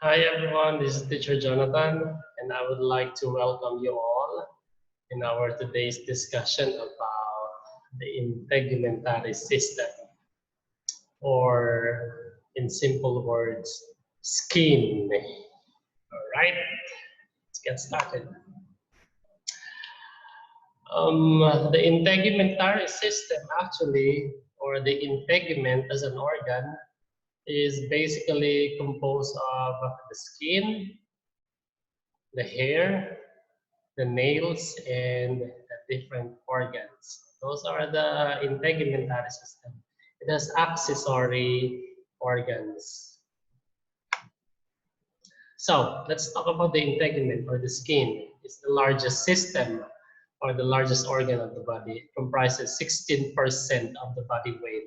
Hi everyone, this is Teacher Jonathan, and I would like to welcome you all in our today's discussion about the integumentary system, or in simple words, skin. All right, let's get started. The integumentary system actually, or the integument as an organ, is basically composed of the skin, the hair, the nails, and the different organs. Those are the integumentary system. It has accessory organs. So let's talk about the integument or the skin. It's the largest system or the largest organ of the body. It comprises 16% of the body weight,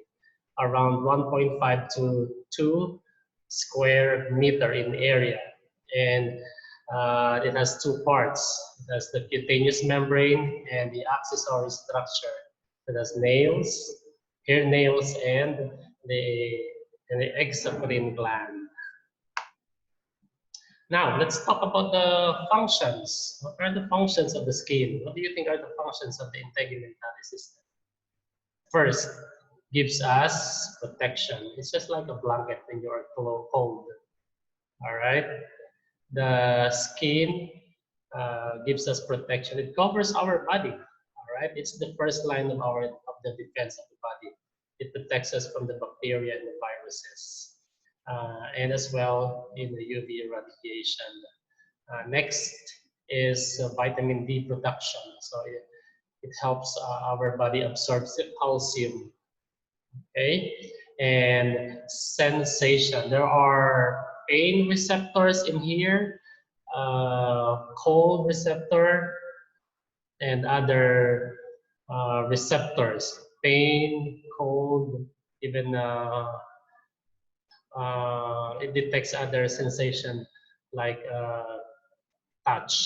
around 1.5 to 2 square meter in area. And it has two parts. It has the cutaneous membrane and the accessory structure. It has nails, hair nails, and the exocrine gland. Now, let's talk about the functions. What are the functions of the skin? What do you think are the functions of the integumentary system? First, gives us protection. It's just like a blanket when you are cold. All right. The skin gives us protection. It covers our body. All right. It's the first line of the defense of the body. It protects us from the bacteria and the viruses, and as well in the UV radiation. Next is vitamin D production. So it helps our body absorb calcium. Okay, and sensation. There are pain receptors in here, cold receptor, and other receptors. Pain, cold, even it detects other sensation like touch.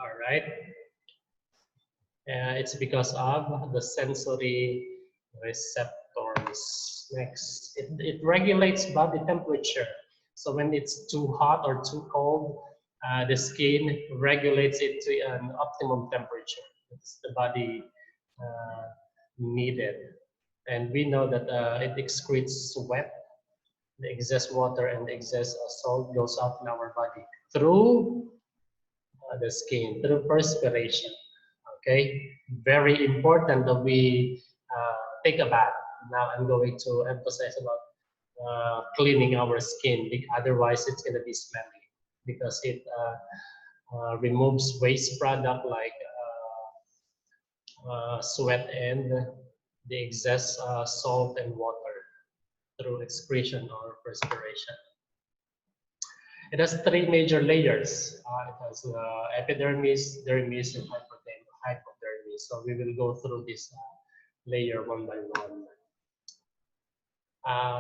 All right. It's because of the sensory receptors. Next, it regulates body temperature. So when it's too hot or too cold, the skin regulates it to an optimum temperature. It's the body needed. And we know that it excretes sweat, the excess water and the excess salt goes out in our body through the skin, through perspiration. Okay, very important that we take a bath. Now I'm going to emphasize about cleaning our skin. Otherwise, it's going to be smelly because it removes waste product like sweat and the excess salt and water through excretion or perspiration. It has three major layers. It has epidermis, dermis, and hypodermis. So we will go through this layer one by one.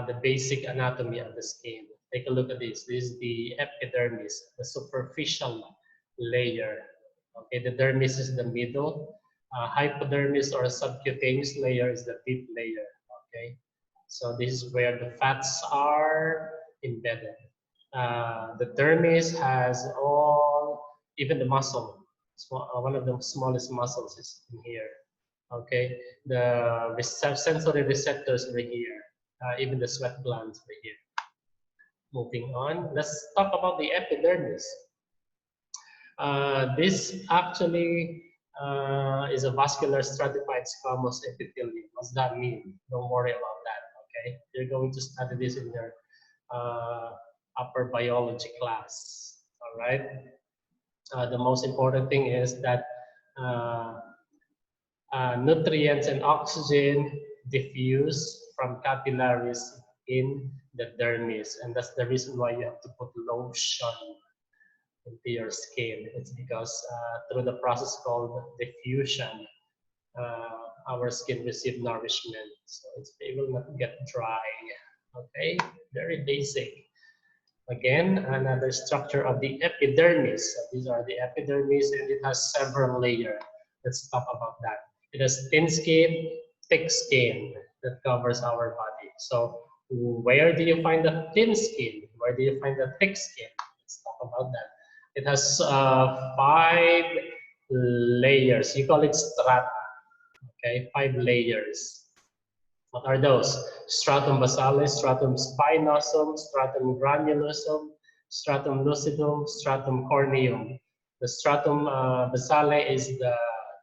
The basic anatomy of the skin. Take a look at this. This is the epidermis, the superficial layer. Okay, the dermis is the middle. Hypodermis or subcutaneous layer is the deep layer. Okay, so this is where the fats are embedded. The dermis has even the muscle. One of the smallest muscles is in here. Okay, the sensory receptors are here. Even the sweat glands are here. Moving on, let's talk about the epidermis. This actually is a vascular stratified squamous epithelium. What's that mean? Don't worry about that. Okay, you're going to study this in your upper biology class. All right. The most important thing is that nutrients and oxygen diffuse from capillaries in the dermis, and that's the reason why you have to put lotion into your skin. It's because through the process called diffusion, our skin receives nourishment, so it will not get dry. Okay, very basic. Again, another structure of the epidermis. So these are the epidermis, and it has several layers. Let's talk about that. It has thin skin, thick skin that covers our body. So where do you find the thin skin? Where do you find the thick skin? talk about that. It has 5 layers. You call it strata. Okay, 5 layers. What are those? Stratum basale, stratum spinosum, stratum granulosum, stratum lucidum, stratum corneum. The stratum basale is the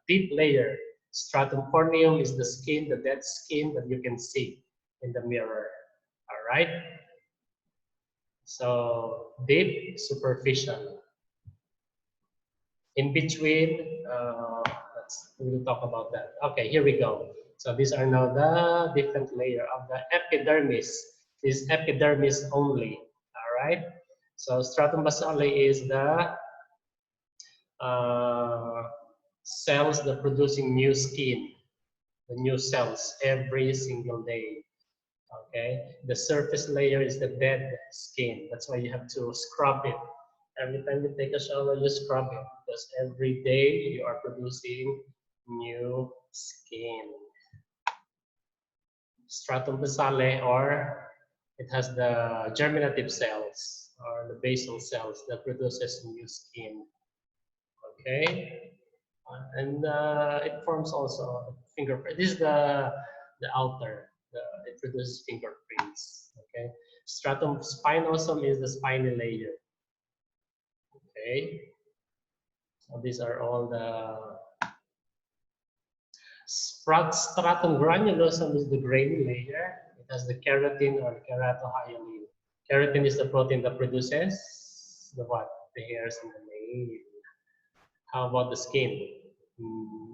deep layer. Stratum corneum is the skin, the dead skin that you can see in the mirror. All right. So deep, superficial. In between, we'll talk about that. Okay, here we go. So these are now the different layer of the epidermis. This is epidermis only. All right. So stratum basale is the cells that producing new skin, the new cells every single day. Okay. The surface layer is the dead skin. That's why you have to scrub it. Every time you take a shower, you scrub it because every day you are producing new skin. Stratum basale, or it has the germinative cells or the basal cells that produces new skin. Okay, and it forms also fingerprint. This is the outer. It produces fingerprints. Okay, stratum spinosum is the spiny layer. Okay, so these are all the stratum granulosum is the grainy layer. It has the keratin or keratohyalin. Keratin is the protein that produces the what? The hairs in the nail. How about the skin?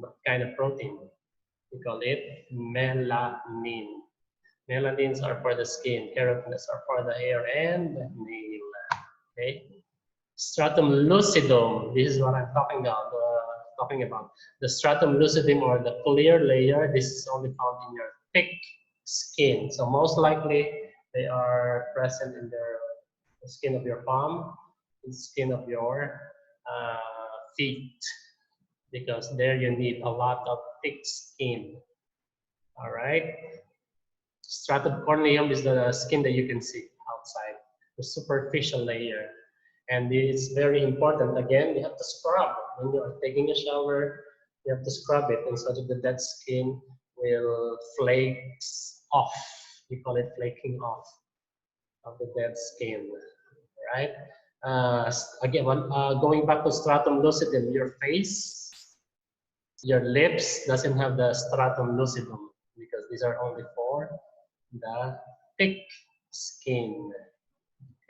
What kind of protein? We call it melanin. Melanins are for the skin. Keratins are for the hair and the nail. Okay. Stratum lucidum. This is what I'm talking about. The stratum lucidum, or the clear layer. This is only found in your thick skin. So most likely they are present in the skin of your palm, the skin of your feet, because there you need a lot of thick skin. All right. Stratum corneum is the skin that you can see outside, the superficial layer. And it's very important. Again, you have to scrub. When you are taking a shower, you have to scrub it, and so that the dead skin will flake off. We call it flaking off of the dead skin, right? Again, going back to stratum lucidum, your face, your lips doesn't have the stratum lucidum because these are only for the thick skin.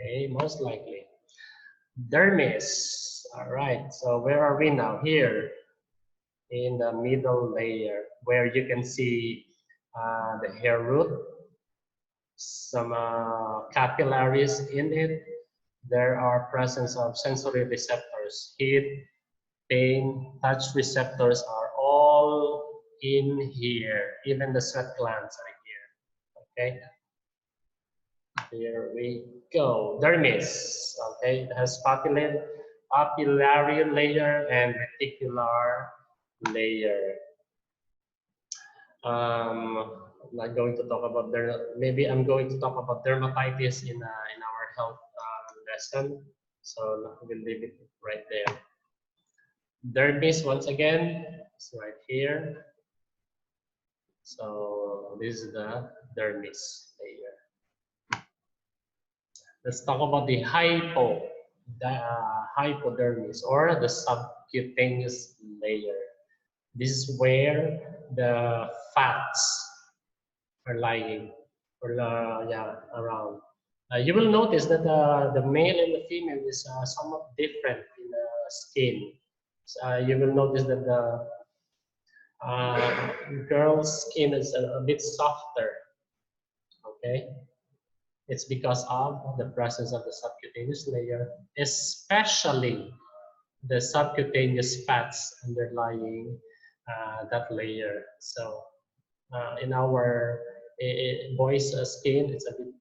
Okay, most likely. Dermis. All right, so where are we now? Here in the middle layer, where you can see the hair root, some capillaries in it. There are presence of sensory receptors. Heat, pain, touch receptors are all in here. Even the sweat glands are here. Okay. Here we go. Dermis. Okay, it has papillary layer and reticular layer. I'm not going to talk about maybe I'm going to talk about dermatitis in our health lesson. So we'll leave it right there. Dermis, once again, is right here. So this is the dermis layer. Let's talk about the hypodermis, or the subcutaneous layer. This is where the fats are lying, or around. You will notice that the male and the female is somewhat different in the skin. You will notice that the girl's skin is a bit softer. Okay. It's because of the presence of the subcutaneous layer, especially the subcutaneous fats underlying that layer. So in our boys' skin, it's a bit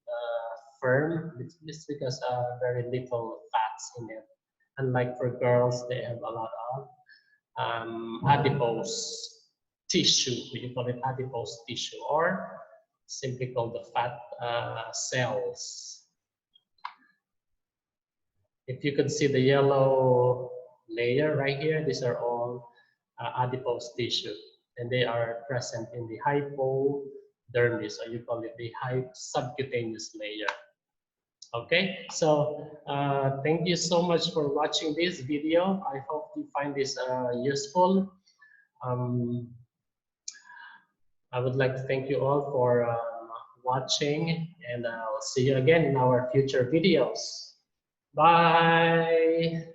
firm. It's because very little fats in it. Unlike for girls, they have a lot of adipose tissue. We call it adipose tissue, or simply called the fat cells. If you could see the yellow layer right here, these are all adipose tissue, and they are present in the hypodermis, or you call it the subcutaneous layer. Okay, so thank you so much for watching this video. I hope you find this useful. I would like to thank you all for watching, and I'll see you again in our future videos. Bye.